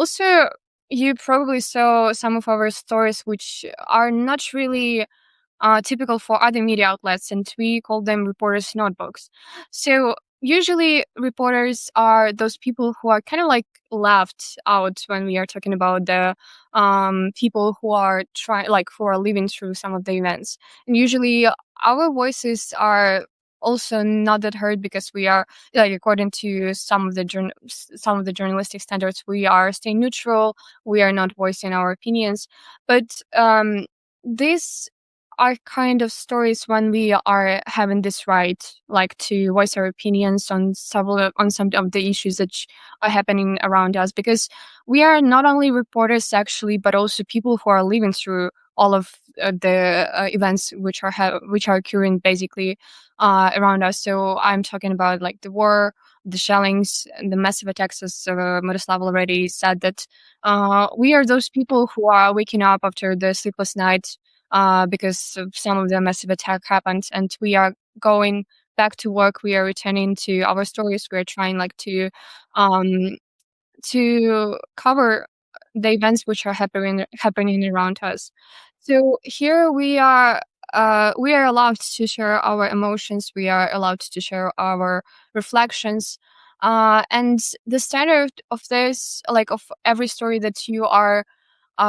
Also, you probably saw some of our stories which are not really typical for other media outlets, and we call them reporters' notebooks. So usually, reporters are those people who are kind of like left out when we are talking about the people who are who are living through some of the events. And usually, our voices are also not that heard because we are like according to some of the journalistic standards we are staying neutral, we are not voicing our opinions, but this are kind of stories when we are having this right, like to voice our opinions on some of the issues that are happening around us, because we are not only reporters actually, but also people who are living through all of the events which are occurring basically around us. So I'm talking about like the war, the shellings, and the massive attacks, as Miroslav already said, that we are those people who are waking up after the sleepless night because of some of the massive attack happened, and we are going back to work. We are returning to our stories. We are trying like um, to cover the events which are happening around us. So here we are allowed to share our emotions. We are allowed to share our reflections. And the standard of this, like of every story that you are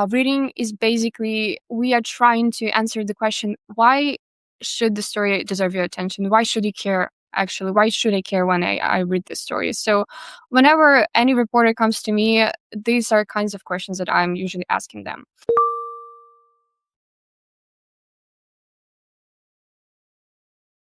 reading, is basically we are trying to answer the question: why should the story deserve your attention? Why should you care? Actually, why should I care when I read this story? So, whenever any reporter comes to me, these are kinds of questions that I'm usually asking them.